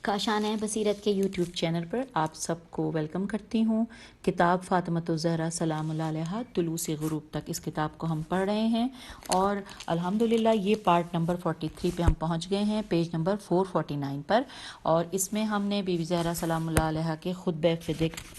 کاشان بصیرت کے YouTube channel پر آپ سب کو ویلکم کرتی ہوں۔ کتاب فاطمۃ الزہرا سلام اللہ علیہا طلوع سے غروب تک، اس کتاب کو ہم پڑھ رہے ہیں اور الحمدللہ یہ پارٹ نمبر 43 پہ ہم پہنچ گئے ہیں، پیج نمبر 449 پر، اور اس میں ہم نے بی بی زہرا سلام اللہ علیہا کے خطبہ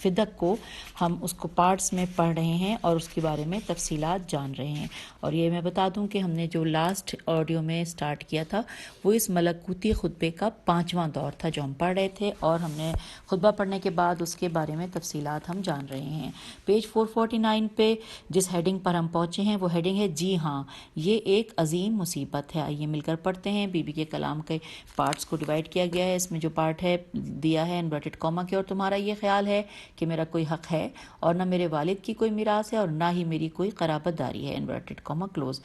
فدق کو ہم اس کو پارٹس میں پڑھ رہے ہیں اور اس کے بارے میں تفصیلات جان رہے ہیں۔ اور یہ میں بتا دوں کہ ہم نے جو لاسٹ آڈیو میں سٹارٹ کیا تھا وہ اس ملکوتی خطبے کا 5واں دور تھا جو ہم پڑھ رہے تھے، اور ہم نے خطبہ پڑھنے کے بعد اس کے بارے میں تفصیلات ہم جان رہے ہیں۔ پیج 449 پہ جس ہیڈنگ پر ہم پہنچے ہیں وہ ہیڈنگ ہے جی ہاں یہ ایک عظیم مصیبت ہے۔ آئیے مل کر پڑھتے ہیں۔ بی بی کے کلام کے پارٹس کو ڈیوائڈ کیا گیا ہے۔ اس میں جو پارٹ ہے دیا ہے انورٹڈ کاما کے، اور تمہارا یہ خیال ہے کہ میرا کوئی حق ہے اور نہ میرے والد کی کوئی میراث ہے اور نہ ہی میری کوئی قرابت داری ہے، انورٹڈ کاما کلوز۔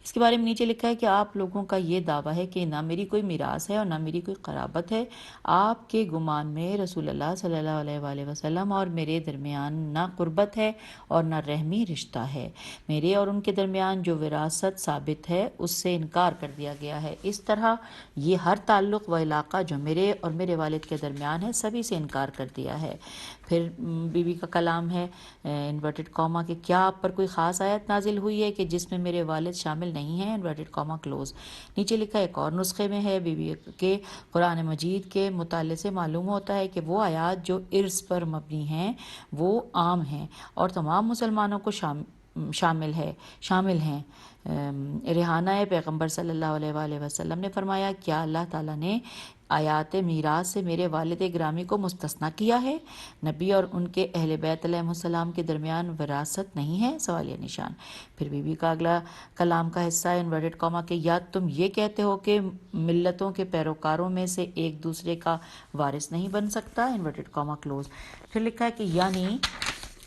اس کے بارے میں نیچے لکھا ہے کہ آپ لوگوں کا یہ دعویٰ ہے کہ نہ میری کوئی میراث ہے اور نہ میری کوئی قرابت ہے۔ آپ کے گمان میں رسول اللہ صلی اللہ علیہ وآلہ وسلم اور میرے درمیان نہ قربت ہے اور نہ رحمی رشتہ ہے۔ میرے اور ان کے درمیان جو وراثت ثابت ہے اس سے انکار کر دیا گیا ہے۔ اس طرح یہ ہر تعلق و علاقہ جو میرے اور میرے والد کے درمیان ہے سبھی سے انکار کر دیا ہے۔ پھر بی بی کا کلام ہے انورٹڈ کاما کہ کیا آپ پر کوئی خاص آیت نازل ہوئی ہے کہ جس میں میرے والد شامل نہیں ہیں، انورٹڈ کاما کلوز۔ نیچے لکھا ایک اور نسخے میں ہے بی بی کے قرآن مجید کے مطالعے سے معلوم ہوتا ہے کہ وہ آیات جو ارث پر مبنی ہیں وہ عام ہیں اور تمام مسلمانوں کو شامل ہیں۔ ریحانہ پیغمبر صلی اللہ علیہ وآلہ وسلم نے فرمایا کیا اللہ تعالیٰ نے آیات میراث سے میرے والد گرامی کو مستثنیٰ کیا ہے؟ نبی اور ان کے اہل بیت علیہ السلام کے درمیان وراثت نہیں ہے، سوالیہ نشان۔ پھر بی بی کا اگلا کلام کا حصہ ہے انورٹڈ کاما کہ یا تم یہ کہتے ہو کہ ملتوں کے پیروکاروں میں سے ایک دوسرے کا وارث نہیں بن سکتا، انورٹڈ کاما کلوز۔ پھر لکھا ہے کہ یعنی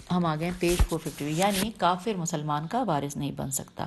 ہم آ گئے پیج 450، یعنی کافر مسلمان کا وارث نہیں بن سکتا۔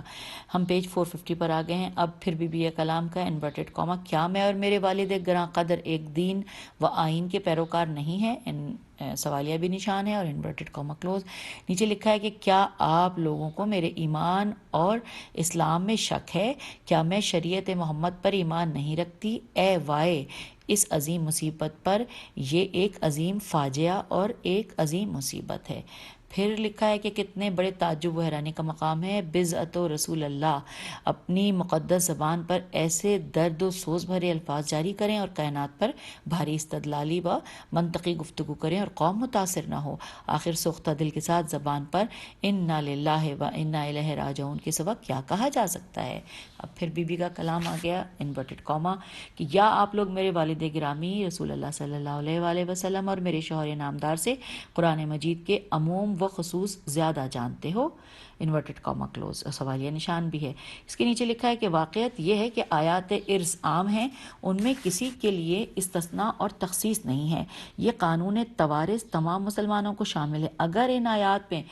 ہم پیج 450 پر آ گئے ہیں۔ اب پھر بی بی کلام کا انورٹڈ کاما کیا میں اور میرے والد گراں قدر ایک دین و آئین کے پیروکار نہیں ہیں، سوالیہ بھی نشان ہے اور انورٹڈ کاما کلوز۔ نیچے لکھا ہے کہ کیا آپ لوگوں کو میرے ایمان اور اسلام میں شک ہے؟ کیا میں شریعت محمد پر ایمان نہیں رکھتی؟ اے وائے اس عظیم مصیبت پر، یہ ایک عظیم فاجعہ اور ایک عظیم مصیبت ہے۔ پھر لکھا ہے کہ کتنے بڑے تعجب و حیرانی کا مقام ہے بضعت و رسول اللہ، اپنی مقدس زبان پر ایسے درد و سوز بھرے الفاظ جاری کریں اور کائنات پر بھاری استدلالی و منطقی گفتگو کریں اور قوم متاثر نہ ہو۔ آخر سوختہ دل کے ساتھ زبان پر انا للہ و انا الیہ راجعون کے سوا کیا کہا جا سکتا ہے؟ اب پھر بی بی کا کلام آ گیا انورٹڈ کاما کہ یا آپ لوگ میرے والد گرامی رسول اللہ صلی اللہ علیہ وآلہ وسلم اور میرے شوہر نامدار سے قرآن مجید کے عموم و خصوص زیادہ جانتے ہو، انورٹڈ کاما کلوز، سوالیہ نشان بھی ہے۔ اس کے نیچے لکھا ہے کہ واقعیت یہ ہے کہ آیات ارث عام ہیں، ان میں کسی کے لیے استثناء اور تخصیص نہیں ہے۔ یہ قانون توارث تمام مسلمانوں کو شامل ہے۔ اگر ان آیات میں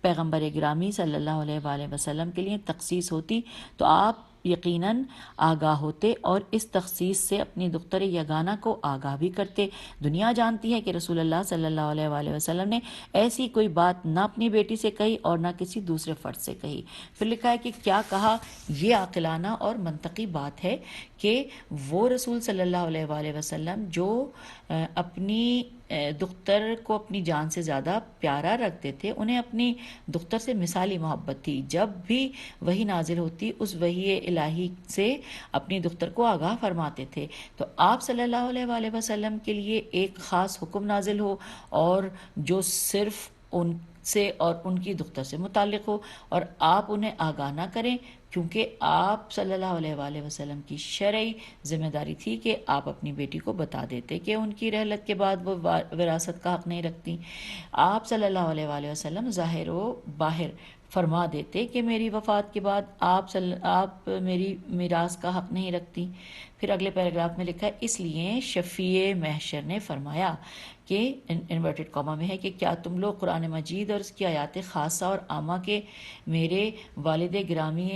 پیغمبر گرامی صلی اللہ علیہ وآلہ وسلم کے لیے تخصیص ہوتی تو آپ یقیناً آگاہ ہوتے اور اس تخصیص سے اپنی دختر یگانہ کو آگاہ بھی کرتے۔ دنیا جانتی ہے کہ رسول اللہ صلی اللہ علیہ وآلہ وسلم نے ایسی کوئی بات نہ اپنی بیٹی سے کہی اور نہ کسی دوسرے فرد سے کہی۔ پھر لکھا ہے کہ کیا کہا، یہ عاقلانہ اور منطقی بات ہے کہ وہ رسول صلی اللہ علیہ وآلہ وسلم جو اپنی دختر کو اپنی جان سے زیادہ پیارا رکھتے تھے، انہیں اپنی دختر سے مثالی محبت تھی۔ جب بھی وحی نازل ہوتی اس وحی الہی سے اپنی دختر کو آگاہ فرماتے تھے۔ تو آپ صلی اللہ علیہ وآلہ وسلم کے لیے ایک خاص حکم نازل ہو اور جو صرف ان سے اور ان کی دختر سے متعلق ہو، اور آپ انہیں آگاہ نہ کریں، کیونکہ آپ صلی اللہ علیہ وآلہ وسلم کی شرعی ذمہ داری تھی کہ آپ اپنی بیٹی کو بتا دیتے کہ ان کی رحلت کے بعد وہ وراثت کا حق نہیں رکھتی۔ آپ صلی اللہ علیہ وآلہ وسلم ظاہر و باہر فرما دیتے کہ میری وفات کے بعد آپ میری میراث کا حق نہیں رکھتی۔ پھر اگلے پیراگراف میں لکھا ہے اس لیے شفیع محشر نے فرمایا کہ انورٹڈ کاما میں ہے کہ کیا تم لوگ قرآن مجید اور اس کی آیات خاصہ اور عامہ کے میرے والد گرامی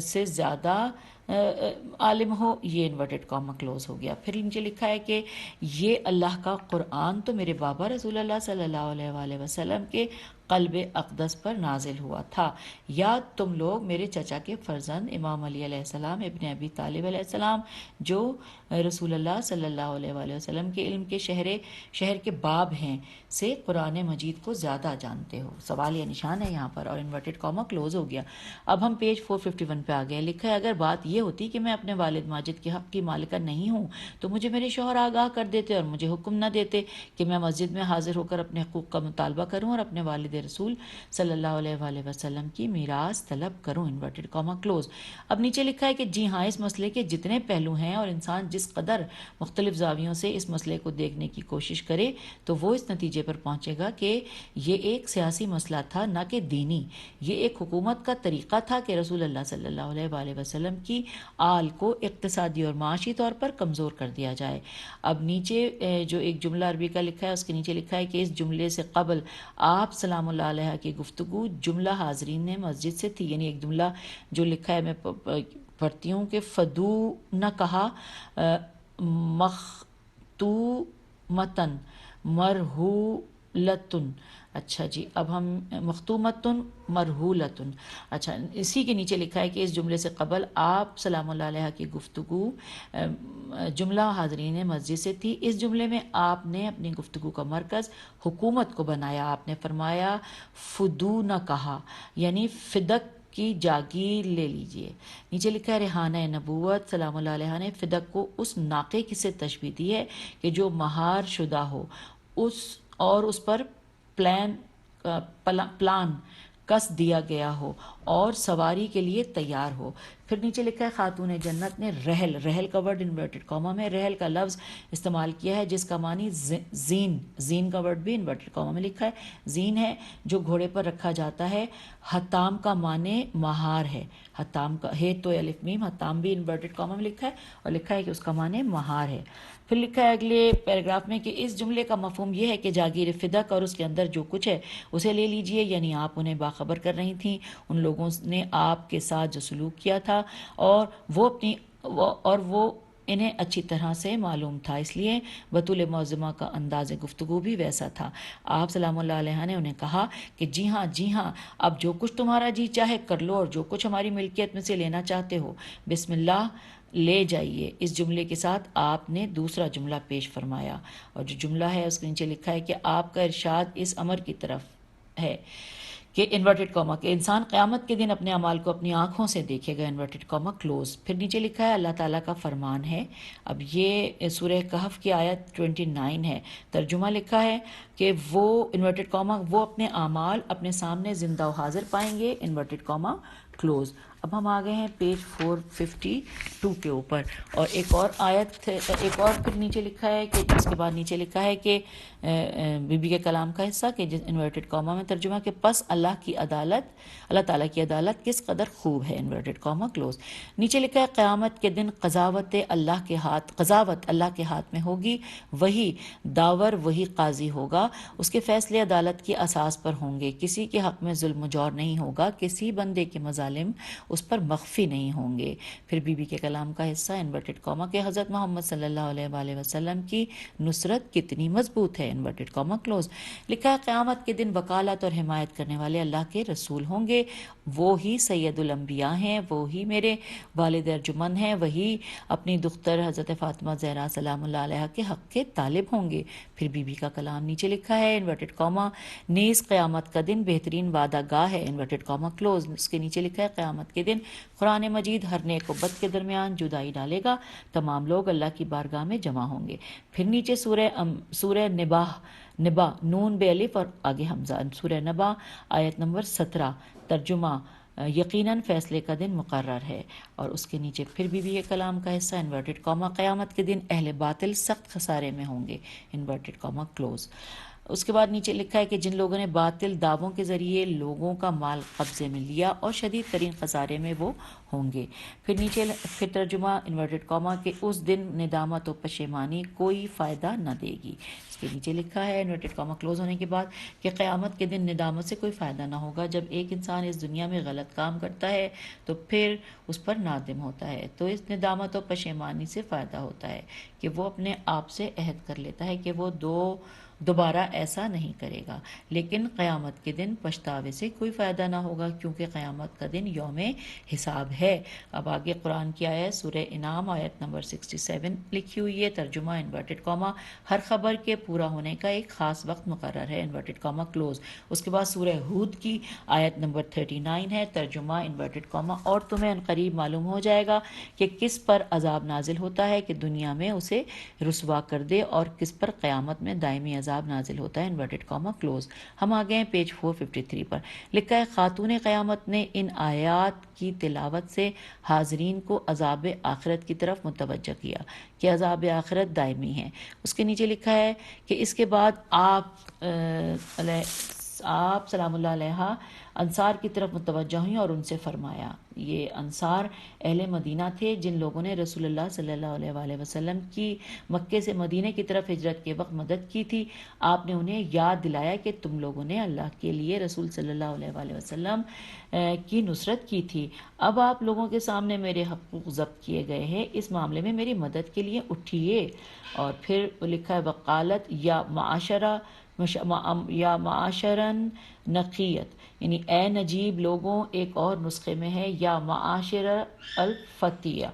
سے زیادہ عالم ہو، یہ انورٹڈ کاما کلوز ہو گیا۔ پھر نیچے لکھا ہے کہ یہ اللہ کا قرآن تو میرے بابا رسول اللہ صلی اللہ علیہ وآلہ وسلم کے قلب اقدس پر نازل ہوا تھا، یا تم لوگ میرے چچا کے فرزند امام علی علیہ السلام ابن ابی طالب علیہ السلام جو رسول اللہ صلی اللہ علیہ وآلہ وسلم کے علم کے شہر کے باب ہیں سے قرآن مجید کو زیادہ جانتے ہو۔ سوال یا نشان ہے یہاں پر اور انورٹڈ کاما کلوز ہو گیا۔ اب ہم پیج 451 پہ آ گئے۔ لکھا ہے اگر بات یہ ہوتی کہ میں اپنے والد ماجد کے حق کی مالکہ نہیں ہوں تو مجھے میرے شوہر آگاہ کر دیتے اور مجھے حکم نہ دیتے کہ میں مسجد میں حاضر ہو کر اپنے حقوق کا مطالبہ کروں اور اپنے والد رسول صلی اللہ علیہ وآلہ وسلم کی میراث طلب کروں، انورٹڈ کاما کلوز۔ اب نیچے لکھا ہے کہ جی ہاں، اس مسئلے کے جتنے پہلو ہیں اور انسان جس قدر مختلف زاویوں سے اس مسئلے کو دیکھنے کی کوشش کرے تو وہ اس نتیجے پر پہنچے گا کہ یہ ایک سیاسی مسئلہ تھا نہ کہ دینی۔ یہ ایک حکومت کا طریقہ تھا کہ رسول اللہ صلی اللہ علیہ وآلہ وسلم کی آل کو اقتصادی اور معاشی طور پر کمزور کر دیا جائے۔ اب نیچے جو ایک جملہ عربی کا لکھا ہے اس کے نیچے لکھا ہے کہ اس جملے سے قبل آپ سلام اللہ علیہ کی گفتگو جملہ حاضرین نے مسجد سے تھی، یعنی ایک جملہ جو لکھا ہے میں پڑھتی ہوں کہ فدو نہ کہا مختومتن مرحولتن۔ اچھا جی، اب ہم مختومتن مرحولتن، اچھا اسی کے نیچے لکھا ہے کہ اس جملے سے قبل آپ سلام اللہ علیہ کی گفتگو جملہ حاضرین مسجد سے تھی۔ اس جملے میں آپ نے اپنی گفتگو کا مرکز حکومت کو بنایا۔ آپ نے فرمایا فدو نہ کہا، یعنی فدق کی جاگیر لے لیجئے۔ نیچے لکھا ہے ریحانہ نبوت سلام اللہ علیہ نے فدق کو اس ناقے کی سے تشبیہ دی ہے کہ جو مہار شدہ ہو اس پر پلان کس دیا گیا ہو اور سواری کے لیے تیار ہو۔ پھر نیچے لکھا ہے خاتون جنت نے رحل کا ورڈ انورٹڈ کاما میں رحل کا لفظ استعمال کیا ہے جس کا معنی زین کا ورڈ بھی انورٹڈ کاما میں لکھا ہے، زین ہے جو گھوڑے پر رکھا جاتا ہے۔ حتام کا معنی مہار ہے، حتام کا ہے تو الف میم، حتام بھی انورٹڈ کاما میں لکھا ہے اور لکھا ہے کہ اس کا معنی مہار ہے۔ پھر لکھا ہے اگلے پیراگراف میں کہ اس جملے کا مفہوم یہ ہے کہ جاگیر فدق اور اس کے اندر جو کچھ ہے اسے لے لیجئے، یعنی آپ انہیں باخبر کر رہی تھیں ان لوگوں نے آپ کے ساتھ جو سلوک کیا تھا اور وہ انہیں اچھی طرح سے معلوم تھا، اس لیے بطول معظمہ کا انداز گفتگو بھی ویسا تھا۔ آپ سلام اللہ علیہ نے انہیں کہا کہ جی ہاں اب جو کچھ تمہارا جی چاہے کر لو اور جو کچھ ہماری ملکیت میں سے لینا چاہتے ہو بسم اللہ لے جائیے۔ اس جملے کے ساتھ آپ نے دوسرا جملہ پیش فرمایا اور جو جملہ ہے اس کے نیچے لکھا ہے کہ آپ کا ارشاد اس امر کی طرف ہے کہ انورٹڈ کاما کہ انسان قیامت کے دن اپنے اعمال کو اپنی آنکھوں سے دیکھے گا، انورٹڈ کاما کلوز۔ پھر نیچے لکھا ہے اللہ تعالیٰ کا فرمان ہے۔ اب یہ سورہ کہف کی آیت 29 ہے۔ ترجمہ لکھا ہے کہ وہ انورٹڈ کاما وہ اپنے اعمال اپنے سامنے زندہ و حاضر پائیں گے، انورٹڈ کاما کلوز۔ اب ہم آ گئے ہیں پیج 452 کے اوپر اور ایک اور آیت، ایک اور پھر نیچے لکھا ہے کہ اس کے بعد نیچے لکھا ہے کہ بی بی کے کلام کا حصہ کہ انورٹڈ کاما میں ترجمہ کہ پس اللہ تعالیٰ کی عدالت کس قدر خوب ہے، انورٹڈ کاما کلوز۔ نیچے لکھا ہے قیامت کے دن قضاوت اللہ کے ہاتھ میں ہوگی، وہی داور وہی قاضی ہوگا، اس کے فیصلے عدالت کی اساس پر ہوں گے، کسی کے حق میں ظلم و جور نہیں ہوگا، کسی بندے کے مظالم اس پر مخفی نہیں ہوں گے۔ پھر بی بی کے کلام کا حصہ انورٹڈ کاما کہ حضرت محمد صلی اللہ علیہ وآلہ وسلم کی نصرت کتنی مضبوط ہے، انورٹڈ کاما کلوز۔ لکھا ہے قیامت کے دن وکالت اور حمایت کرنے والے اللہ کے رسول ہوں گے، وہی سید الانبیاء ہیں، وہی میرے والد ارجمند ہیں، وہی اپنی دختر حضرت فاطمہ زہرا سلام اللہ علیہ کے حق کے طالب ہوں گے۔ پھر بی بی کا کلام نیچے لکھا ہے انورٹڈ کاما نیز قیامت کا دن بہترین وعدہ گاہ ہے، انورٹڈ کاما کلوز۔ اس کے نیچے لکھا ہے قیامت کے دن قرآن مجید ہر نیک و بد کے درمیان جدائی ڈالے گا، تمام لوگ اللہ کی بارگاہ میں جمع ہوں گے۔ پھر نیچے سورہ نبا نون بے الف اور آگے حمزہ، سورہ نبا آیت نمبر 17 ترجمہ یقیناً فیصلے کا دن مقرر ہے، اور اس کے نیچے پھر بھی یہ کلام کا حصہ انورٹڈ کاما قیامت کے دن اہل باطل سخت خسارے میں ہوں گے، انورٹڈ کاما کلوز۔ اس کے بعد نیچے لکھا ہے کہ جن لوگوں نے باطل دعووں کے ذریعے لوگوں کا مال قبضے میں لیا اور شدید ترین خسارے میں وہ ہوں گے۔ پھر ترجمہ انورٹڈ کاما کہ اس دن ندامت و پشیمانی کوئی فائدہ نہ دے گی۔ اس کے نیچے لکھا ہے انورٹڈ کاما کلوز ہونے کے بعد کہ قیامت کے دن ندامت سے کوئی فائدہ نہ ہوگا۔ جب ایک انسان اس دنیا میں غلط کام کرتا ہے تو پھر اس پر نادم ہوتا ہے، تو اس ندامت و پشیمانی سے فائدہ ہوتا ہے کہ وہ اپنے آپ سے عہد کر لیتا ہے کہ وہ دوبارہ ایسا نہیں کرے گا، لیکن قیامت کے دن پچھتاوے سے کوئی فائدہ نہ ہوگا، کیونکہ قیامت کا دن یوم حساب ہے۔ اب آگے قرآن کی آیت سورہ انعام آیت نمبر 67 لکھی ہوئی ہے، ترجمہ انورٹڈ کاما ہر خبر کے پورا ہونے کا ایک خاص وقت مقرر ہے، انورٹڈ کاما کلوز۔ اس کے بعد سورہ ہود کی آیت نمبر 39 ہے، ترجمہ انورٹڈ کاما اور تمہیں عنقریب معلوم ہو جائے گا کہ کس پر عذاب نازل ہوتا ہے کہ دنیا میں اسے رسوا کر دے اور کس پر قیامت میں دائمی عذاب نازل ہوتا ہے، انورٹڈ کاما کلوز۔ ہم آگئے ہیں پیج 453 پر، لکھا ہے خاتون قیامت نے ان آیات کی تلاوت سے حاضرین کو عذاب آخرت کی طرف متوجہ کیا کہ عذاب آخرت دائمی ہے۔ اس کے نیچے لکھا ہے کہ اس کے بعد آپ سلام اللہ علیہ انصار کی طرف متوجہ ہوئیں اور ان سے فرمایا، یہ انصار اہل مدینہ تھے جن لوگوں نے رسول اللہ صلی اللہ علیہ وآلہ وسلم کی مکے سے مدینہ کی طرف ہجرت کے وقت مدد کی تھی۔ آپ نے انہیں یاد دلایا کہ تم لوگوں نے اللہ کے لیے رسول صلی اللہ علیہ وآلہ وسلم کی نصرت کی تھی، اب آپ لوگوں کے سامنے میرے حقوق ضبط کیے گئے ہیں، اس معاملے میں میری مدد کے لیے اٹھیے۔ اور پھر لکھا ہے وقالت یا معاشرن نقیت، یعنی اے نجیب لوگوں، ایک اور نسخے میں ہے یا معاشر الفتیہ۔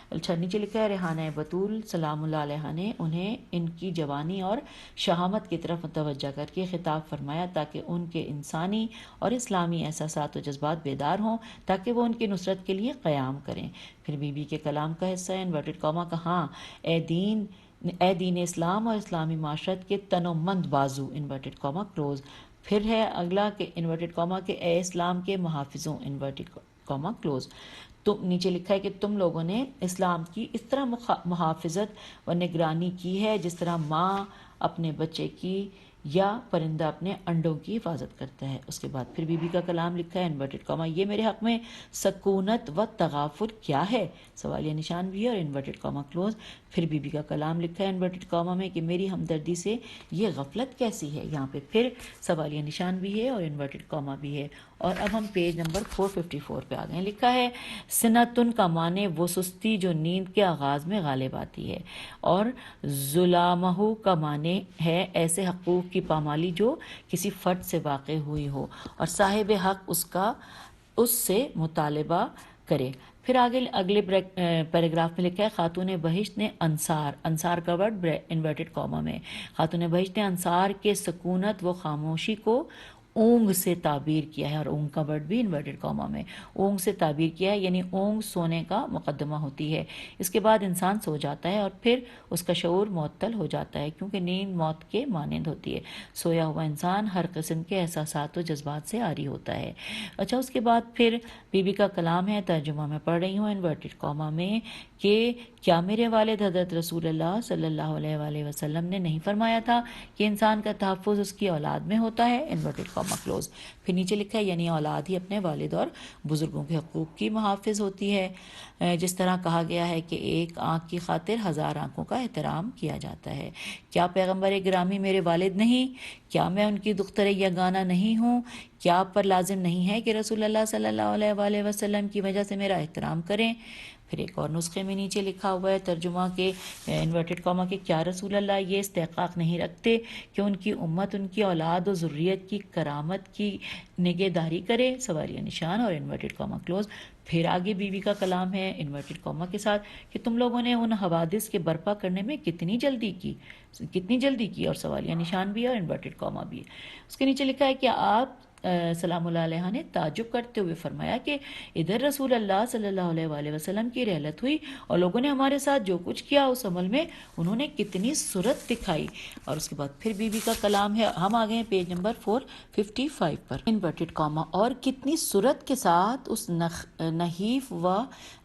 اچھا نیچے لکھا ہے ریحانہ بطول سلام اللہ علیہ نے انہیں ان کی جوانی اور شہامت کی طرف متوجہ کر کے خطاب فرمایا تاکہ ان کے انسانی اور اسلامی احساسات و جذبات بیدار ہوں، تاکہ وہ ان کی نصرت کے لیے قیام کریں۔ پھر بی بی کے کلام کا حصہ ہے انورٹڈ کاما کا ہاں اے دین اسلام اور اسلامی معاشرت کے تن و مند بازو، انورٹڈ کاما کلوز۔ پھر ہے اگلا کہ انورٹڈ کاما کے اے اسلام کے محافظوں، انورٹڈ کاما کلوز۔ تو نیچے لکھا ہے کہ تم لوگوں نے اسلام کی اس طرح محافظت و نگرانی کی ہے جس طرح ماں اپنے بچے کی یا پرندہ اپنے انڈوں کی حفاظت کرتا ہے۔ اس کے بعد پھر بی بی کا کلام لکھا ہے انورٹڈ کاما یہ میرے حق میں سکونت و تغافل کیا ہے، سوالیہ نشان بھی ہے اور انورٹڈ کاما کلوز۔ پھر بی بی کا کلام لکھا ہے انورٹڈ کاما میں کہ میری ہمدردی سے یہ غفلت کیسی ہے، یہاں پہ پھر سوالیہ نشان بھی ہے اور انورٹڈ کاما بھی ہے۔ اور اب ہم پیج نمبر 454 پہ آ گئے ہیں، لکھا ہے سنتن کا معنی وہ سستی جو نیند کے آغاز میں غالب آتی ہے، اور ظلامہ کا معنی ہے ایسے حقوق کی پامالی جو کسی فرد سے واقع ہوئی ہو اور صاحب حق اس سے مطالبہ کرے۔ پھر اگلے پیراگراف میں لکھا ہے خاتون بہشت نے انصار کا ورڈ انورٹڈ کاما میں، خاتون بہشت نے انصار کے سکونت و خاموشی کو اونگ سے تعبیر کیا ہے، اور اونگ کا ورڈ بھی انورٹڈ کاما میں اونگ سے تعبیر کیا ہے، یعنی اونگ سونے کا مقدمہ ہوتی ہے۔ اس کے بعد انسان سو جاتا ہے اور پھر اس کا شعور معطل ہو جاتا ہے، کیونکہ نیند موت کے مانند ہوتی ہے۔ سویا ہوا انسان ہر قسم کے احساسات و جذبات سے عاری ہوتا ہے۔ اچھا اس کے بعد پھر بی بی کا کلام ہے، ترجمہ میں پڑھ رہی ہوں انورٹڈ کاما میں کہ کیا میرے والد حضرت رسول اللہ صلی اللہ علیہ وآلہ وسلم نے نہیں فرمایا تھا کہ انسان کا تحفظ اس کی اولاد میں ہوتا ہے، انورٹڈ کاما کلوز۔ پھر نیچے لکھا ہے یعنی اولاد ہی اپنے والد اور بزرگوں کے حقوق کی محافظ ہوتی ہے، جس طرح کہا گیا ہے کہ ایک آنکھ کی خاطر 1000 آنکھوں کا احترام کیا جاتا ہے۔ کیا پیغمبر گرامی میرے والد نہیں؟ کیا میں ان کی دختر یگانہ نہیں ہوں؟ کیا آپ پر لازم نہیں ہے کہ رسول اللہ صلی اللہ علیہ وآلہ وسلم کی وجہ سے میرا احترام کریں؟ پھر ایک اور نسخے میں نیچے لکھا ہوا ہے ترجمہ کے انورٹڈ کاما کہ کیا رسول اللہ یہ استحقاق نہیں رکھتے کہ ان کی امت ان کی اولاد و ذریت کی کرامت کی نگہداری کرے، سوالیہ نشان اور انورٹڈ کاما کلوز۔ پھر آگے بی بی کا کلام ہے انورٹڈ کاما کے ساتھ کہ تم لوگوں نے ان حوادث کے برپا کرنے میں کتنی جلدی کی، اور سوالیہ نشان بھی ہے اور انورٹڈ کاما بھی ہے۔ اس کے نیچے لکھا ہے کہ آپ سلام اللہ علیہ نے تعجب کرتے ہوئے فرمایا کہ ادھر رسول اللہ صلی اللہ علیہ وآلہ وسلم کی رحلت ہوئی اور لوگوں نے ہمارے ساتھ جو کچھ کیا اس عمل میں انہوں نے کتنی سرعت دکھائی۔ اور اس کے بعد پھر بی بی کا کلام ہے، ہم آ گئے ہیں پیج نمبر 455 پر، انورٹڈ کاما اور کتنی سرعت کے ساتھ اس نحیف و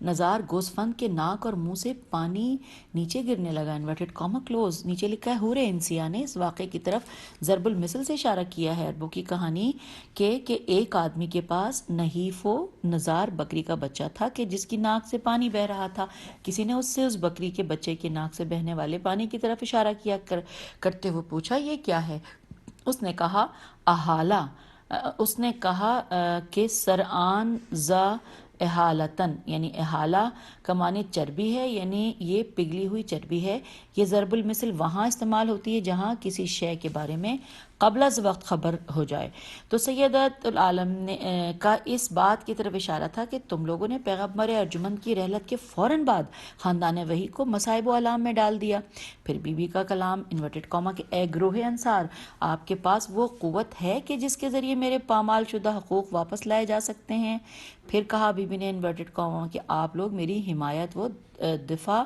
نزار گوسفند کے ناک اور منہ سے پانی نیچے گرنے لگا، انورٹڈ کاما کلوز۔ نیچے لکھا ہے حور انسیہ نے اس واقعے کی طرف ضرب المثل سے اشارہ کیا ہے، عربوں کی کہانی کہ ایک آدمی کے پاس نحیف و نزار بکری کا بچہ تھا کہ جس کی ناک سے پانی بہ رہا تھا۔ کسی نے اس سے اس بکری کے بچے کی ناک سے بہنے والے پانی کی طرف اشارہ کیا کرتے ہوئے پوچھا یہ کیا ہے؟ اس نے کہا احالہ، اس نے کہا کہ سرعان ذا احالتن، یعنی احالہ کا معنی چربی ہے، یعنی یہ پگھلی ہوئی چربی ہے۔ یہ ضرب المثل وہاں استعمال ہوتی ہے جہاں کسی شے کے بارے میں قبل از وقت خبر ہو جائے۔ تو سیدۃ العالم نے کا اس بات کی طرف اشارہ تھا کہ تم لوگوں نے پیغمبر ارجمند کی رحلت کے فوراً بعد خاندان وحی کو مصائب و آلام میں ڈال دیا۔ پھر بی بی کا کلام انورٹڈ کاما کہ اے گروہ انصار، آپ کے پاس وہ قوت ہے کہ جس کے ذریعے میرے پامال شدہ حقوق واپس لائے جا سکتے ہیں؟ پھر کہا بی بی نے انورٹڈ کاما کہ آپ لوگ میری حمایت و دفاع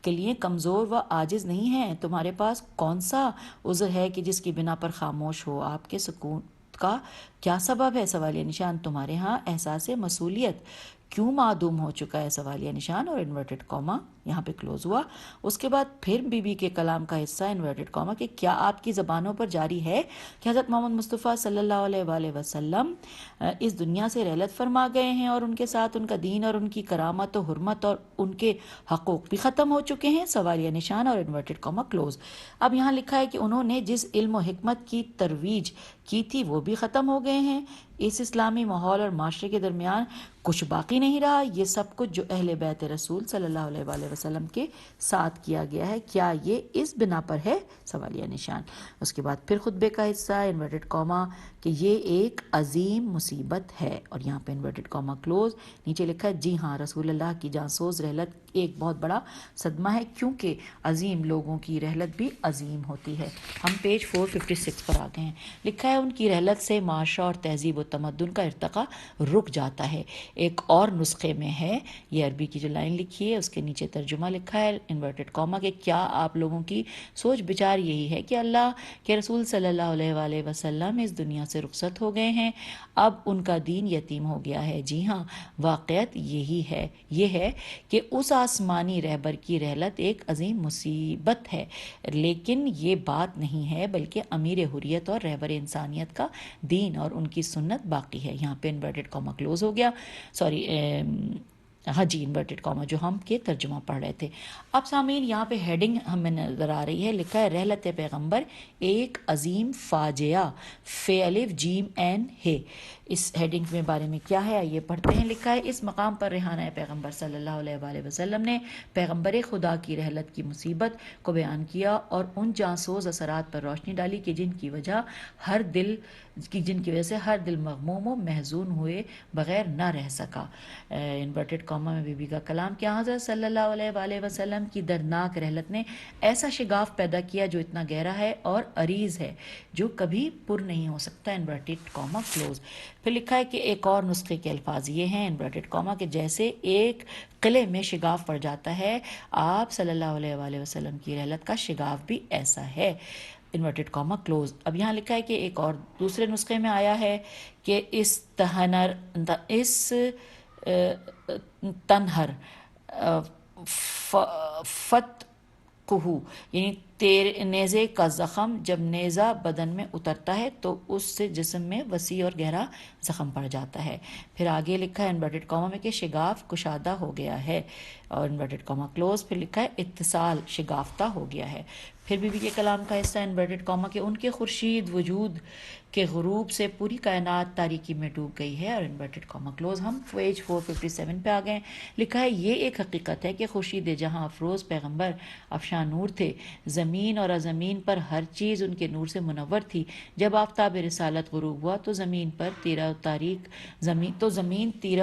کے لیے کمزور و عاجز نہیں ہیں۔ تمہارے پاس کون سا عذر ہے کہ جس کی بنا پر خاموش ہو؟ آپ کے سکون کا کیا سبب ہے؟ سوالیہ نشان۔ تمہارے ہاں احساس مسئولیت کیوں معدوم ہو چکا ہے؟ سوالیہ نشان اور انورٹڈ کاما یہاں پہ کلوز ہوا۔ اس کے بعد پھر بی بی کے کلام کا حصہ انورٹڈ کاما کہ کیا آپ کی زبانوں پر جاری ہے کہ حضرت محمد مصطفیٰ صلی اللہ علیہ وآلہ وسلم اس دنیا سے رحلت فرما گئے ہیں اور ان کے ساتھ ان کا دین اور ان کی کرامت و حرمت اور ان کے حقوق بھی ختم ہو چکے ہیں؟ سوالیہ نشان اور انورٹڈ کاما کلوز۔ اب یہاں لکھا ہے کہ انہوں نے جس علم و حکمت کی ترویج کی تھی وہ بھی ختم ہو گئے ہیں۔ اس اسلامی ماحول اور معاشرے کے درمیان کچھ باقی نہیں رہا۔ یہ سب کچھ جو اہل بیت رسول صلی اللہ علیہ وآلہ وسلم کے ساتھ کیا گیا ہے، کیا یہ اس بنا پر ہے؟ سوالیہ نشان۔ اس کے بعد پھر خطبے کا حصہ انورٹڈ کاما کہ یہ ایک عظیم مصیبت ہے، اور یہاں پہ انورٹڈ کاما کلوز۔ نیچے لکھا ہے جی ہاں، رسول اللہ کی جانسوز رحلت ایک بہت بڑا صدمہ ہے، کیونکہ عظیم لوگوں کی رحلت بھی عظیم ہوتی ہے۔ ہم پیج 456 پر آ گئے ہیں۔ لکھا ہے ان کی رحلت سے معاشرہ اور تہذیب و تمدن کا ارتقا رک جاتا ہے۔ ایک اور نسخے میں ہے، یہ عربی کی جو لائن لکھی ہے اس کے نیچے ترجمہ لکھا ہے انورٹڈ کاما کہ کیا آپ لوگوں کی سوچ بچار یہی ہے کہ اللہ کے رسول صلی اللہ علیہ وآلہ وسلم اس دنیا سے رخصت ہو گئے ہیں، اب ان کا دین یتیم ہو گیا ہے؟ جی ہاں، واقعیت یہی ہے، یہ ہے کہ اس آسمانی رہبر کی رحلت ایک عظیم مصیبت ہے، لیکن یہ بات نہیں ہے بلکہ امیر حریت اور رہبر انسانیت کا دین اور ان کی سنت باقی ہے۔ یہاں پہ انورٹڈ کاما کلوز ہو گیا، سوری ہاں جی، انورٹڈ کاما جو ہم کے ترجمہ پڑھ رہے تھے۔ اب سامعین یہاں پہ ہیڈنگ ہمیں نظر آ رہی ہے، لکھا ہے رحلت پیغمبر ایک عظیم فاجعہ، فے الف جیم این ہے۔ اس ہیڈنگ میں بارے میں کیا ہے آئیے پڑھتے ہیں۔ لکھا ہے اس مقام پر ریحانہ پیغمبر صلی اللہ علیہ وآلہ وسلم نے پیغمبر خدا کی رحلت کی مصیبت کو بیان کیا اور ان جانسوز اثرات پر روشنی ڈالی کہ جن کی وجہ سے ہر دل مغموم و محزون ہوئے بغیر نہ رہ سکا۔ انورٹڈ کاما میں بی بی کا کلام کہ حضرت صلی اللہ علیہ وآلہ وسلم کی دردناک رحلت نے ایسا شگاف پیدا کیا جو اتنا گہرا ہے اور عریض ہے جو کبھی پر نہیں ہو سکتا۔ Inverted comma close. پھر لکھا ہے کہ ایک اور نسخے کے الفاظ یہ ہیں انورٹڈ کاما کہ جیسے ایک قلعے میں شگاف پڑ جاتا ہے، آپ صلی اللہ علیہ وآلہ وسلم کی رحلت کا شگاف بھی ایسا ہے۔ Inverted comma close. اب یہاں لکھا ہے کہ ایک اور دوسرے نسخے میں آیا ہے کہ اس تنہر فت کہو، یعنی تیرے نیزے کا زخم جب نیزہ بدن میں اترتا ہے تو اس سے جسم میں وسیع اور گہرا زخم پڑ جاتا ہے۔ پھر آگے لکھا ہے انورٹڈ کاما میں کہ شگاف کشادہ ہو گیا ہے، اور انورٹڈ کاما کلوز۔ پھر لکھا ہے اتصال شگافتہ ہو گیا ہے۔ پھر بی بی کے کلام کا حصہ انورٹڈ کاما کہ ان کے خورشید وجود کے غروب سے پوری کائنات تاریکی میں ڈوب گئی ہے، اور انورٹڈ کاما کلوز۔ ہم پیج 457 پہ آ گئے۔ لکھا ہے یہ ایک حقیقت ہے کہ خورشید جہاں افروز پیغمبر افشاں نور تھے، زمین اور زمین پر ہر چیز ان کے نور سے منور تھی۔ جب آفتاب رسالت غروب ہوا تو زمین تیرہ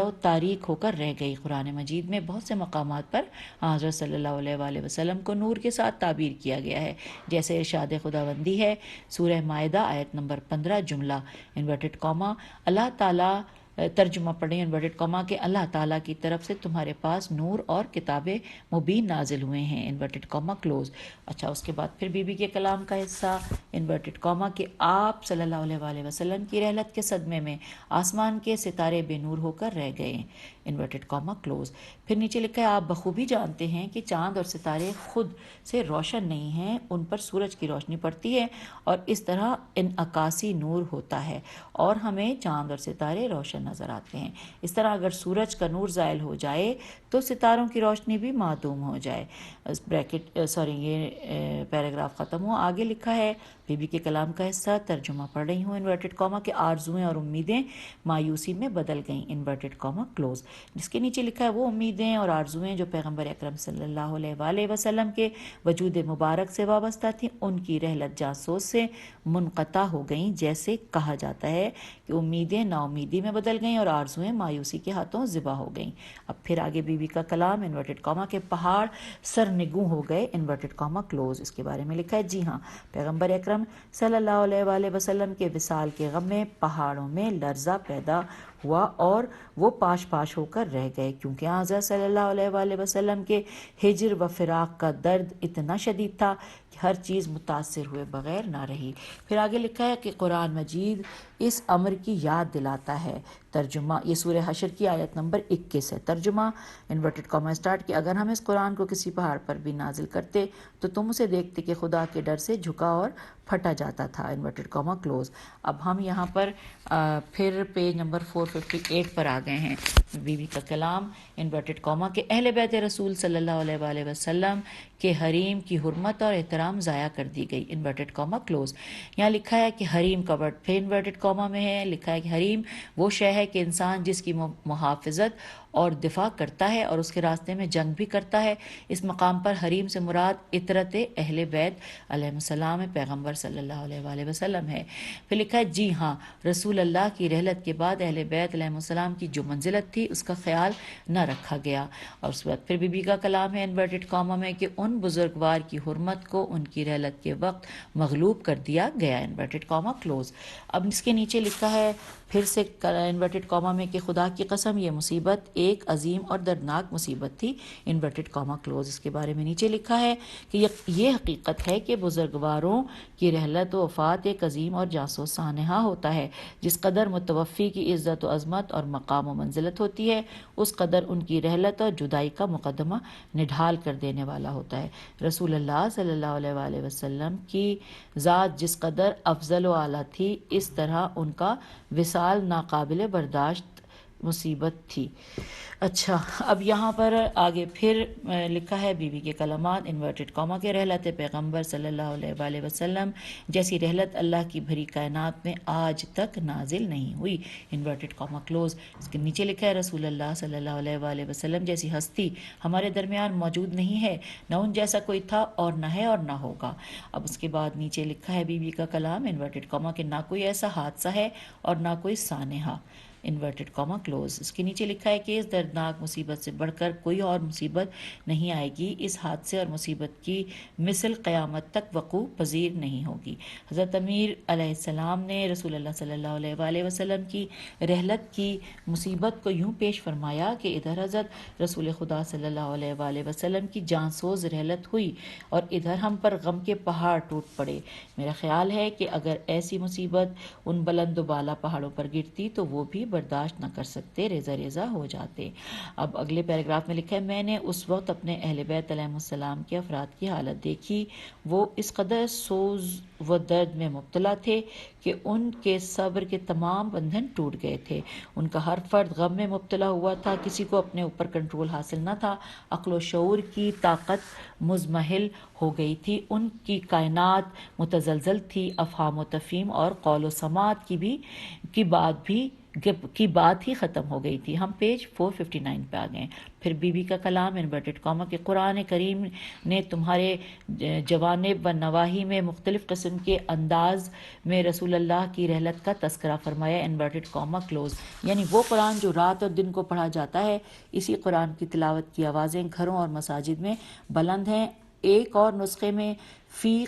و تاریک ہو کر رہ گئی۔ قرآن مجید میں بہت سے مقامات پر حضرت صلی اللہ علیہ وآلہ وسلم کو نور کے ساتھ تعبیر کیا گیا ہے، جیسے ارشاد خداوندی ہے سورہ مائدہ آیت نمبر 15 جملہ انورٹڈ کاما اللہ تعالیٰ ترجمہ پڑھیں انورٹڈ کاما کہ اللہ تعالیٰ کی طرف سے تمہارے پاس نور اور کتاب مبین نازل ہوئے ہیں، انورٹڈ کاما کلوز۔ اچھا، اس کے بعد پھر بی بی کے کلام کا حصہ انورٹڈ کاما کہ آپ صلی اللہ علیہ وآلہ وسلم کی رحلت کے صدمے میں آسمان کے ستارے بے نور ہو کر رہ گئے، انورٹڈ کاما کلوز۔ پھر نیچے لکھا ہے آپ بخوبی جانتے ہیں کہ چاند اور ستارے خود سے روشن نہیں ہیں، ان پر سورج کی روشنی پڑتی ہے اور اس طرح انعکاسی نور ہوتا ہے اور ہمیں چاند اور ستارے روشن نظر آتے ہیں۔ اس طرح اگر سورج کا نور زائل ہو جائے تو ستاروں کی روشنی بھی معدوم ہو جائے۔ یہ پیراگراف ختم ہوا۔ آگے لکھا ہے بی بی کے کلام کا حصہ ترجمہ پڑھ رہی ہوں، انورٹڈ کاما کہ آرزویں اور امیدیں مایوسی میں بدل گئیں، انورٹڈ کاما کلوز۔ جس کے نیچے لکھا ہے وہ امیدیں اور آرزویں جو پیغمبر اکرم صلی اللہ علیہ وآلہ وسلم کے وجود مبارک سے وابستہ تھیں، ان کی رحلت جاسوس سے منقطع ہو گئیں، جیسے کہا جاتا ہے کہ امیدیں نا امیدی میں بدل گئیں اور آرزویں مایوسی کے ہاتھوں ذبح ہو گئیں۔ اب پھر آگے بی بی کا کلام انورٹڈ کاما کے پہاڑ سرنگوں ہو گئے، انورٹڈ کاما کلوز۔ اس کے بارے میں لکھا ہے جی ہاں، پیغمبر اکرم صلی اللہ علیہ وآلہ وسلم کے وصال کے غم میں پہاڑوں میں لرزہ پیدا ہوا اور وہ پاش پاش ہو کر رہ گئے، کیونکہ حضرت صلی اللہ علیہ وآلہ وسلم کے ہجر و فراق کا درد اتنا شدید تھا کہ ہر چیز متاثر ہوئے بغیر نہ رہی۔ پھر آگے لکھا ہے کہ قرآن مجید اس امر کی یاد دلاتا ہے۔ ترجمہ یہ سورہ حشر کی آیت نمبر 21 ہے۔ ترجمہ انورٹڈ کاما اسٹارٹ کہ اگر ہم اس قرآن کو کسی پہاڑ پر بھی نازل کرتے تو تم اسے دیکھتے کہ خدا کے ڈر سے جھکا اور پھٹا جاتا تھا، انورٹڈ کاما کلوز۔ اب ہم یہاں پر پھر پیج نمبر 458 پر آ گئے ہیں۔ بی بی کا کلام انورٹڈ کاما کہ اہل بیت رسول صلی اللہ علیہ وآلہ وسلم کے حریم کی حرمت اور احترام ضائع کر دی گئی، انورٹڈ کاما کلوز۔ یہاں لکھا ہے کہ حریم کا ورڈ پھر انورٹڈ کاما میں ہے، لکھا ہے کہ حریم وہ شے ہے کہ انسان جس کی محافظت اور دفاع کرتا ہے اور اس کے راستے میں جنگ بھی کرتا ہے۔ اس مقام پر حریم سے مراد عطرت اہل بیت علیہ السلام پیغمبر صلی اللہ علیہ وآلہ وسلم ہے۔ پھر لکھا ہے جی ہاں، رسول اللہ کی رحلت کے بعد اہل بیت علیہ السلام کی جو منزلت تھی اس کا خیال نہ رکھا گیا۔ اور اس کے بعد پھر بی بی کا کلام ہے انورٹڈ کاما میں کہ ان بزرگوار کی حرمت کو ان کی رحلت کے وقت مغلوب کر دیا گیا، انورٹڈ کاما کلوز۔ اب اس کے نیچے لکھا ہے پھر سے انورٹڈ کاما میں کہ خدا کی قسم یہ مصیبت ایک عظیم اور دردناک مصیبت تھی، انورٹڈ کاما کلوز۔ اس کے بارے میں نیچے لکھا ہے کہ یہ حقیقت ہے کہ بزرگواروں کی رحلت و وفات ایک عظیم اور جاسوس سانحہ ہوتا ہے۔ جس قدر متوفی کی عزت و عظمت اور مقام و منزلت ہوتی ہے اس قدر ان کی رحلت اور جدائی کا مقدمہ نڈھال کر دینے والا ہوتا ہے۔ رسول اللہ صلی اللہ علیہ وآلہ وسلم کی ذات جس قدر افضل و اعلیٰ تھی، اس طرح ان کا وصال ناقابل برداشت مصیبت تھی۔ اچھا، اب یہاں پر آگے پھر لکھا ہے بی بی کے کلمات انورٹڈ کاما کے رحلت پیغمبر صلی اللہ علیہ وآلہ وسلم جیسی رحلت اللہ کی بھری کائنات میں آج تک نازل نہیں ہوئی، انورٹڈ کاما کلوز۔ اس کے نیچے لکھا ہے رسول اللہ صلی اللہ علیہ وآلہ وسلم جیسی ہستی ہمارے درمیان موجود نہیں ہے، نہ ان جیسا کوئی تھا اور نہ ہے اور نہ ہوگا۔ اب اس کے بعد نیچے لکھا ہے بی بی کا کلام انورٹڈ کاما کہ نہ کوئی ایسا حادثہ ہے اور نہ کوئی سانحہ، انورٹڈ کاما کلوز۔ اس کے نیچے لکھا ہے کہ اس دردناک مصیبت سے بڑھ کر کوئی اور مصیبت نہیں آئے گی، اس حادثے اور مصیبت کی مثل قیامت تک وقوع پذیر نہیں ہوگی۔ حضرت امیر علیہ السلام نے رسول اللہ صلی اللہ علیہ وآلہ وسلم کی رحلت کی مصیبت کو یوں پیش فرمایا کہ ادھر حضرت رسول خدا صلی اللہ علیہ وآلہ وسلم کی جان سوز رحلت ہوئی اور ادھر ہم پر غم کے پہاڑ ٹوٹ پڑے۔ میرا خیال ہے کہ اگر ایسی مصیبت ان بلند و بالا پہاڑوں پر گرتی تو وہ بھی برداشت نہ کر سکتے، ریزہ ریزہ ہو جاتے۔ اب اگلے پیراگراف میں لکھا ہے میں نے اس وقت اپنے اہل بیت علیہ السلام کے افراد کی حالت دیکھی، وہ اس قدر سوز و درد میں مبتلا تھے کہ ان کے صبر کے تمام بندھن ٹوٹ گئے تھے۔ ان کا ہر فرد غم میں مبتلا ہوا تھا، کسی کو اپنے اوپر کنٹرول حاصل نہ تھا، عقل و شعور کی طاقت مزمحل ہو گئی تھی، ان کی کائنات متزلزل تھی، افہام و تفہیم اور قول و سماعت کی بات ہی ختم ہو گئی تھی۔ ہم پیج 459 پہ آ گئے۔ پھر بی بی کا کلام انورٹڈ کاما کہ قرآن کریم نے تمہارے جوانب و نواحی میں مختلف قسم کے انداز میں رسول اللہ کی رحلت کا تذکرہ فرمایا، انورٹڈ کاما کلوز۔ یعنی وہ قرآن جو رات اور دن کو پڑھا جاتا ہے، اسی قرآن کی تلاوت کی آوازیں گھروں اور مساجد میں بلند ہیں۔ ایک اور نسخے میں فی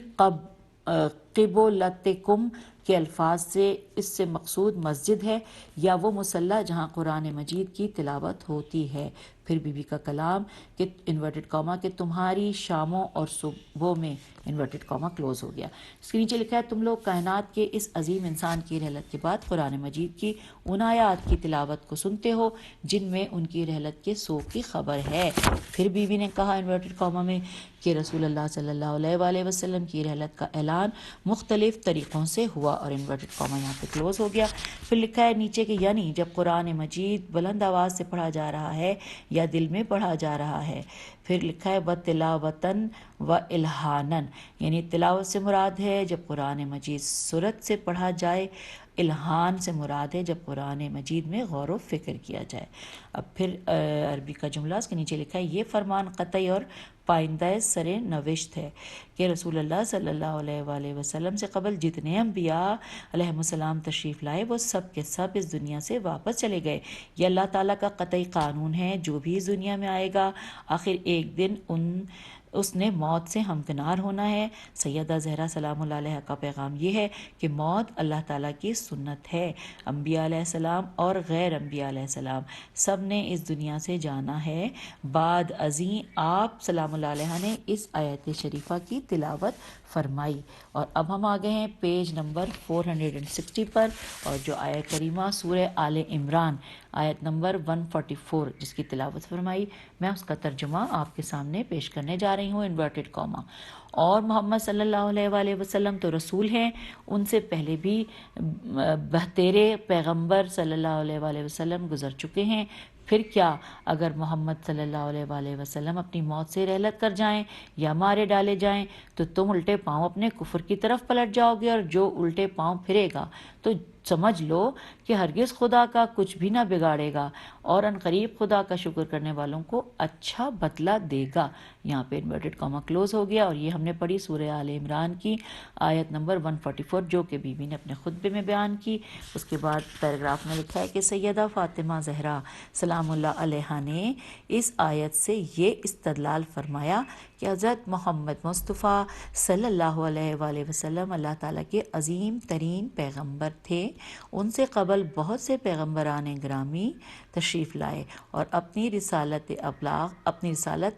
قبلتکم کے الفاظ سے اس سے مقصود مسجد ہے یا وہ مصلی جہاں قرآن مجید کی تلاوت ہوتی ہے۔ پھر بی بی کا کلام کہ انورٹڈ کاما کہ تمہاری شاموں اور صبحوں میں، انورٹڈ کاما کلوز ہو گیا۔ اس کے نیچے لکھا ہے تم لوگ کائنات کے اس عظیم انسان کی رحلت کے بعد قرآن مجید کی ان آیات کی تلاوت کو سنتے ہو جن میں ان کی رحلت کے سوگ کی خبر ہے۔ پھر بی بی نے کہا انورٹڈ کاما میں کہ رسول اللہ صلی اللہ علیہ وآلہ وسلم کی رحلت کا اعلان مختلف طریقوں سے ہوا، اور انورٹڈ کاما یہاں پہ کلوز ہو گیا۔ پھر لکھا ہے نیچے کہ یعنی جب قرآن مجید بلند آواز سے پڑھا جا رہا ہے یا دل میں پڑھا جا رہا ہے۔ پھر لکھا ہے وَتِلَاوَةً وَإِلْحَانًا، یعنی تلاوت سے مراد ہے جب قرآن مجید سرت سے پڑھا جائے، الہان سے مراد ہے جب قرآن مجید میں غور و فکر کیا جائے۔ اب پھر عربی کا جملہ اس کے نیچے لکھا ہے یہ فرمان قطعی اور پائندہ سر نوشت ہے کہ رسول اللہ صلی اللہ علیہ وآلہ وسلم سے قبل جتنے انبیاء علیہ السلام تشریف لائے وہ سب کے سب اس دنیا سے واپس چلے گئے۔ یہ اللہ تعالیٰ کا قطعی قانون ہے، جو بھی اس دنیا میں آئے گا آخر ایک دن اس نے موت سے ہمکنار ہونا ہے۔ سیدہ زہرا سلام اللہ علیہ کا پیغام یہ ہے کہ موت اللہ تعالیٰ کی سنت ہے۔ انبیاء علیہ السلام اور غیر انبیاء علیہ السلام سب نے اس دنیا سے جانا ہے۔ بعد ازیں آپ سلام اللہ علیہ نے اس آیت شریفہ کی تلاوت فرمائی۔ اور اب ہم آ گئے ہیں پیج نمبر 460 پر، اور جو آیت کریمہ سورہ آل عمران آیت نمبر 144 جس کی تلاوت فرمائی، میں اس کا ترجمہ آپ کے سامنے پیش کرنے جا رہی ہوں انورٹڈ کاما۔ اور محمد صلی اللہ علیہ وآلہ وسلم تو رسول ہیں، ان سے پہلے بھی بہتیرے پیغمبر صلی اللہ علیہ وآلہ وسلم گزر چکے ہیں۔ پھر کیا اگر محمد صلی اللہ علیہ وآلہ وسلم اپنی موت سے رحلت کر جائیں یا مارے ڈالے جائیں تو تم الٹے پاؤں اپنے کفر کی طرف پلٹ جاؤ گے، اور جو الٹے پاؤں پھرے گا تو سمجھ لو کہ ہرگز خدا کا کچھ بھی نہ بگاڑے گا، اور ان قریب خدا کا شکر کرنے والوں کو اچھا بدلہ دے گا۔ یہاں پہ انورٹڈ کاما کلوز ہو گیا، اور یہ ہم نے پڑھی سورہ آل عمران کی آیت نمبر 144 جو کہ بی بی نے اپنے خطبے میں بیان کی۔ اس کے بعد پیراگراف میں لکھا ہے کہ سیدہ فاطمہ زہرا سلام اللہ علیہ نے اس آیت سے یہ استدلال فرمایا کہ حضرت محمد مصطفیٰ صلی اللہ علیہ وآلہ وسلم اللہ تعالیٰ کے عظیم ترین پیغمبر تھے۔ ان سے قبل بہت سے پیغمبران گرامی تشریف لائے اور اپنی رسالت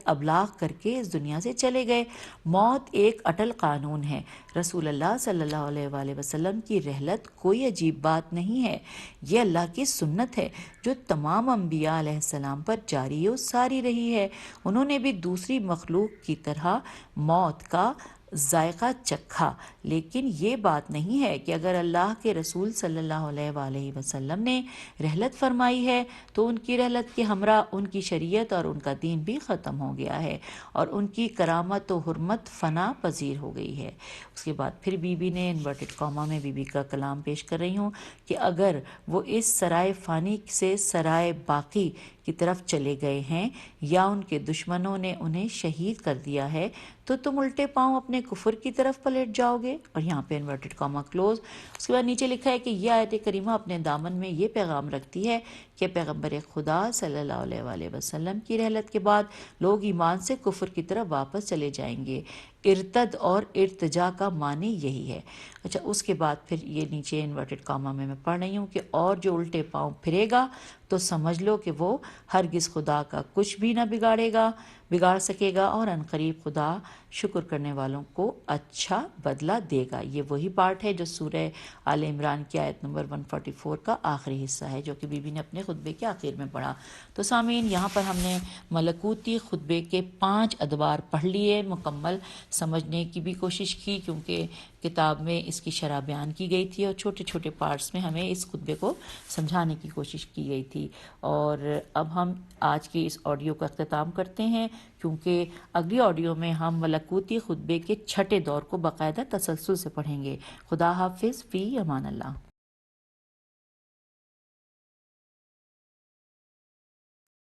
ابلاغ کر کے اس دنیا سے چلے گئے۔ موت ایک اٹل قانون ہے۔ رسول اللہ صلی اللہ علیہ وآلہ وسلم کی رحلت کوئی عجیب بات نہیں ہے، یہ اللہ کی سنت ہے جو تمام انبیاء علیہ السلام پر جاری و ساری رہی ہے۔ انہوں نے بھی دوسری مخلوق کی طرح موت کا ذائقہ چکھا، لیکن یہ بات نہیں ہے کہ اگر اللہ کے رسول صلی اللہ علیہ وآلہ وسلم نے رحلت فرمائی ہے تو ان کی رحلت کے ہمراہ ان کی شریعت اور ان کا دین بھی ختم ہو گیا ہے اور ان کی کرامت و حرمت فنا پذیر ہو گئی ہے۔ اس کے بعد پھر بی بی نے انورٹڈ کاما میں بی بی کا کلام پیش کر رہی ہوں کہ اگر وہ اس سرائے فانی سے سرائے باقی کی طرف چلے گئے ہیں یا ان کے دشمنوں نے انہیں شہید کر دیا ہے تو تم الٹے پاؤں اپنے کفر کی طرف پلٹ جاؤ گے، اور یہاں پہ انورٹڈ کاما کلوز۔ اس کے بعد نیچے لکھا ہے کہ یہ آیت کریمہ اپنے دامن میں یہ پیغام رکھتی ہے کہ پیغمبر خدا صلی اللہ علیہ وآلہ وسلم کی رحلت کے بعد لوگ ایمان سے کفر کی طرف واپس چلے جائیں گے۔ ارتد اور ارتجا کا معنی یہی ہے۔ اچھا، اس کے بعد پھر یہ نیچے انورٹڈ کاما میں پڑھ رہی ہوں کہ اور جو الٹے پاؤں پھرے گا تو سمجھ لو کہ وہ ہرگز خدا کا کچھ بھی نہ بگاڑ سکے گا، اور ان قریب خدا شکر کرنے والوں کو اچھا بدلہ دے گا۔ یہ وہی پارٹ ہے جو سورہ آل عمران کی آیت نمبر 144 کا آخری حصہ ہے جو کہ بی بی نے اپنے خطبے کے آخر میں پڑھا۔ تو سامعین، یہاں پر ہم نے ملکوتی خطبے کے 5 ادوار پڑھ لیے، مکمل سمجھنے کی بھی کوشش کی کیونکہ کتاب میں اس کی شرح بیان کی گئی تھی اور چھوٹے چھوٹے پارٹس میں ہمیں اس خطبے کو سمجھانے کی کوشش کی گئی تھی۔ اور اب ہم آج کی اس آڈیو کا اختتام کرتے ہیں کیونکہ اگلی آڈیو میں ہم ملکوتی خطبے کے 6 دور کو باقاعدہ تسلسل سے پڑھیں گے۔ خدا حافظ، فی امان اللہ۔